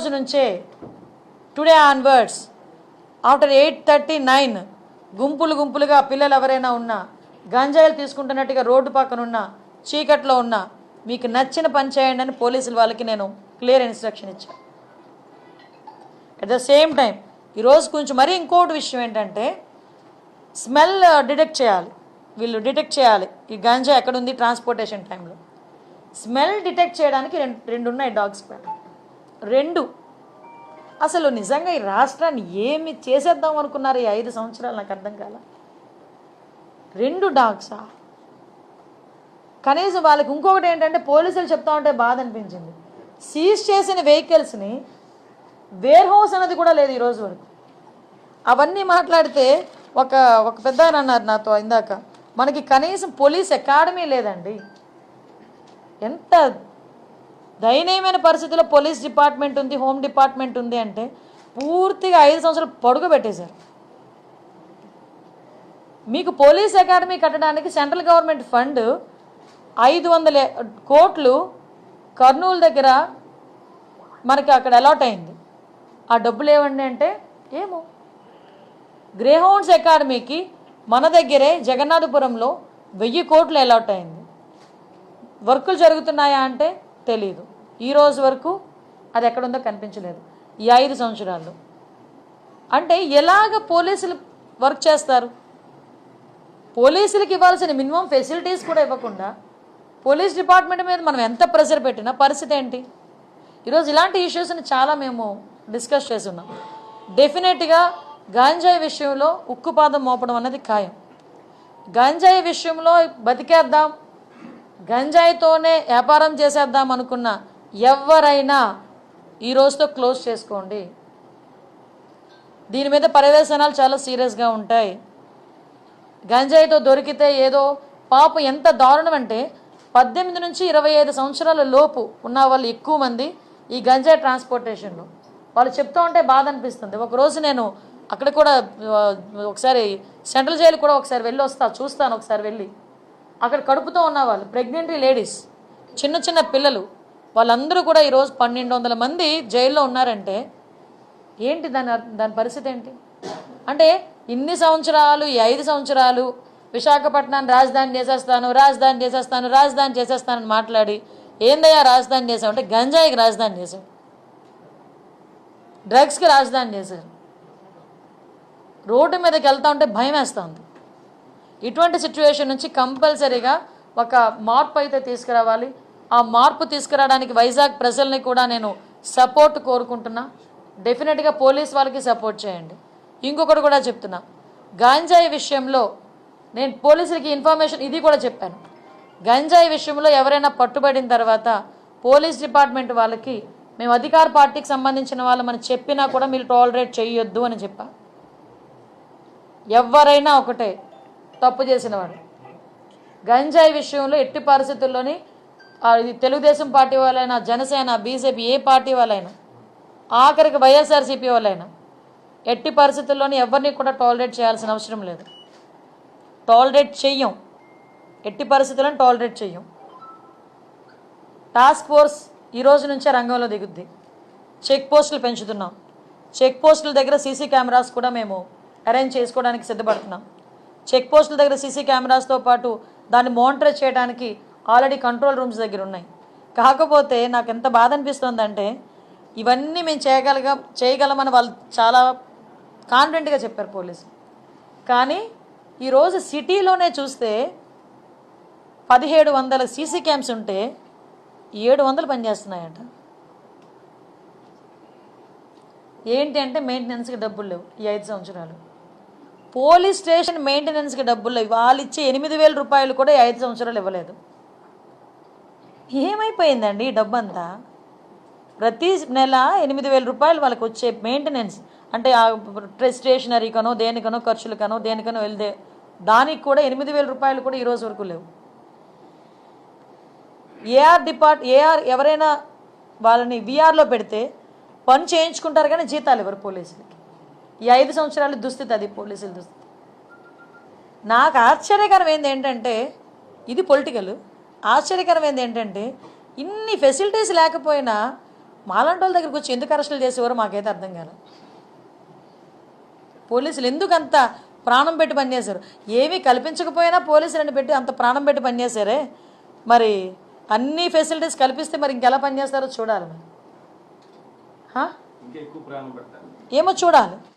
రోజు నుంచే today onwards after 8:39 గుంపులుగా పిల్లలు ఎవరైనా ఉన్నా గంజాయిలు తీసుకుంటున్నట్టుగా రోడ్డు పక్కన ఉన్నా చీకట్లో ఉన్నా మీకు నచ్చిన పని చేయండి అని పోలీసుల వాళ్ళకి నేను క్లియర్ ఇన్స్ట్రక్షన్ ఇచ్చాను. అట్ ద సేమ్ టైం ఈరోజు కొంచెం మరీ ఇంకోటి విషయం ఏంటంటే స్మెల్ డిటెక్ట్ చేయాలి. వీళ్ళు డిటెక్ట్ చేయాలి ఈ గంజా ఎక్కడుంది ట్రాన్స్పోర్టేషన్ టైంలో. స్మెల్ డిటెక్ట్ చేయడానికి రెండు ఉన్నాయి డాగ్స్ పైన. రెండు అసలు నిజంగా ఈ రాష్ట్రాన్ని ఏమి చేసేద్దాం అనుకున్నారు ఈ 5 సంవత్సరాలు నాకు అర్థం కాల. 2 డాగ్సా? కనీసం వాళ్ళకి ఇంకొకటి ఏంటంటే పోలీసులు చెప్తా ఉంటే బాధ అనిపించింది, సీజ్ చేసిన వెహికల్స్ని వేర్ హౌస్ అనేది కూడా లేదు ఈరోజు వరకు. అవన్నీ మాట్లాడితే ఒక పెద్ద ఆయన అన్నారు నాతో ఇందాక, మనకి కనీసం పోలీస్ అకాడమీ లేదండి. ఎంత దయనీయమైన పరిస్థితుల్లో పోలీస్ డిపార్ట్మెంట్ ఉంది, హోమ్ డిపార్ట్మెంట్ ఉంది అంటే పూర్తిగా 5 సంవత్సరాలు పొడుగు పెట్టేశారు. మీకు పోలీస్ అకాడమీ కట్టడానికి సెంట్రల్ గవర్నమెంట్ ఫండ్ 500 కోట్లు కర్నూలు దగ్గర మనకి అక్కడ అలాట్ అయింది. ఆ డబ్బులు ఏమండి అంటే ఏమో. గ్రేహౌండ్స్ అకాడమీకి మన దగ్గరే జగన్నాథపురంలో 1000 కోట్లు అలాట్ అయింది. వర్కులు జరుగుతున్నాయా అంటే తెలీదు. ఈ రోజు వరకు అది ఎక్కడుందో కనిపించలేదు ఈ 5 సంవత్సరాల్లో. అంటే ఎలాగ పోలీసులు వర్క్ చేస్తారు? పోలీసులకు ఇవ్వాల్సిన మినిమం ఫెసిలిటీస్ కూడా ఇవ్వకుండా పోలీస్ డిపార్ట్మెంట్ మీద మనం ఎంత ప్రెషర్ పెట్టినా పరిస్థితి ఏంటి? ఈరోజు ఇలాంటి ఇష్యూస్ని చాలా మేము డిస్కస్ చేస్తున్నాం. డెఫినెట్గా గంజాయి విషయంలో ఉక్కుపాదం మోపడం అన్నది ఖాయం. గంజాయి విషయంలో బతికేద్దాం, గంజాయితోనే వ్యాపారం చేసేద్దాం అనుకున్న ఎవరైనా ఈ రోజుతో క్లోజ్ చేసుకోండి. దీని మీద పర్యవేక్షణాలు చాలా సీరియస్గా ఉంటాయి. గంజాయితో దొరికితే ఏదో పాపం ఎంత దారుణం అంటే 18 నుంచి 25 సంవత్సరాల లోపు ఉన్న వాళ్ళు ఎక్కువ మంది ఈ గంజాయి ట్రాన్స్పోర్టేషన్లో. వాళ్ళు చెప్తూ ఉంటే బాధ అనిపిస్తుంది. ఒకరోజు నేను అక్కడ కూడా ఒకసారి సెంట్రల్ జైలు కూడా ఒకసారి వెళ్ళి చూస్తాను ఒకసారి వెళ్ళి. అక్కడ కడుపుతో ఉన్న వాళ్ళు ప్రెగ్నెంట్ లేడీస్, చిన్న పిల్లలు, వాళ్ళందరూ కూడా ఈరోజు 1200 మంది జైల్లో ఉన్నారంటే ఏంటి దాని పరిస్థితి ఏంటి? అంటే ఇన్ని సంవత్సరాలు, ఈ 5 సంవత్సరాలు విశాఖపట్నాన్ని రాజధాని చేసేస్తానని మాట్లాడి ఏందయ్యా రాజధాని చేసావు అంటే గంజాయికి రాజధాని చేశాడు, డ్రగ్స్కి రాజధాని చేశారు. రోడ్డు మీదకి వెళ్తా ఉంటే భయం వేస్తూ ఉంది. ఇటువంటి సిచ్యువేషన్ నుంచి కంపల్సరీగా ఒక మార్పు అయితే తీసుకురావాలి. ఆ మార్పు తీసుకురావడానికి వైజాగ్ ప్రజల్ని కూడా నేను సపోర్ట్ కోరుకుంటున్నా. డెఫినెట్గా పోలీస్ వాళ్ళకి సపోర్ట్ చేయండి. ఇంకొకటి కూడా చెప్తున్నా, గంజాయి విషయంలో నేను పోలీసులకి ఇన్ఫర్మేషన్ ఇది కూడా చెప్పాను. గంజాయి విషయంలో ఎవరైనా పట్టుబడిన తర్వాత పోలీస్ డిపార్ట్మెంట్ వాళ్ళకి మేము అధికార పార్టీకి సంబంధించిన వాళ్ళమని చెప్పినా కూడా మీరు టాలరేట్ చేయొద్దు అని చెప్పా. ఎవరైనా ఒకటే తప్పు చేసినవాడు. గంజాయి విషయంలో ఎట్టి పరిస్థితుల్లోని ఇది తెలుగుదేశం పార్టీ వాళ్ళైనా, జనసేన, బీజేపీ ఏ పార్టీ వాళ్ళైనా, ఆఖరికి వైఎస్ఆర్సీపీ వాళ్ళైనా ఎట్టి పరిస్థితుల్లోని ఎవరిని కూడా టాలరేట్ చేయాల్సిన అవసరం లేదు. టాలరేట్ చెయ్యం, ఎట్టి పరిస్థితులను టాలరేట్ చెయ్యం. టాస్క్ ఫోర్స్ ఈ రోజు నుంచే రంగంలో దిగుద్ది. చెక్ పోస్టులు పెంచుతున్నాం. చెక్ పోస్టుల దగ్గర సీసీ కెమెరాస్ కూడా మేము అరేంజ్ చేసుకోవడానికి సిద్ధపడుతున్నాం. చెక్ పోస్టుల దగ్గర సీసీ కెమెరాస్తో పాటు దాన్ని మానిటర్ చేయడానికి ఆల్రెడీ కంట్రోల్ రూమ్స్ దగ్గర ఉన్నాయి. కాకపోతే నాకు ఎంత బాధ అనిపిస్తుందంటే ఇవన్నీ మేము చేయగలమని వాళ్ళు చాలా కాన్ఫిడెంట్గా చెప్పారు పోలీసులు. కానీ ఈరోజు సిటీలోనే చూస్తే 1700 సీసీ క్యామ్స్ ఉంటే 700 పనిచేస్తున్నాయంట. ఏంటి అంటే మెయింటెనెన్స్కి డబ్బులు లేవు. ఈ 5 సంవత్సరాలు పోలీస్ స్టేషన్ మెయింటెనెన్స్కి డబ్బులు లేవు. వాళ్ళు ఇచ్చే 8000 రూపాయలు కూడా 5 సంవత్సరాలు ఇవ్వలేదు. ఏమైపోయిందండి ఈ డబ్బు అంతా? ప్రతి నెల 8000 రూపాయలు వాళ్ళకి వచ్చే మెయింటెనెన్స్ అంటే స్టేషనరీకనో దేనికనో ఖర్చులకనో దేనికనో వెళ్తే దానికి కూడా 8000 రూపాయలు కూడా ఈ రోజు వరకు లేవు. ఏఆర్ ఎవరైనా వాళ్ళని విఆర్లో పెడితే పని చేయించుకుంటారు కానీ జీతాలు ఇవ్వరు పోలీసులకి. ఈ 5 సంవత్సరాలు దుస్థితి అది పోలీసుల దుస్థితి. నాకు ఆశ్చర్యకరమైంది ఏంటంటే ఇది పొలిటికల్. ఆశ్చర్యకరమైంది ఏంటంటే ఇన్ని ఫెసిలిటీస్ లేకపోయినా మాలాంటి వాళ్ళ దగ్గరికి వచ్చి ఎందుకు అరెస్టులు చేసేవారో మాకైతే అర్థం కాలేదు. పోలీసులు ఎందుకు అంత ప్రాణం పెట్టి పనిచేశారు? ఏమీ కల్పించకపోయినా పోలీసులను పెట్టి అంత ప్రాణం పెట్టి పనిచేశారే, మరి అన్ని ఫెసిలిటీస్ కల్పిస్తే మరి ఇంకెలా పనిచేస్తారో చూడాలి. మరి ఏమో చూడాలి.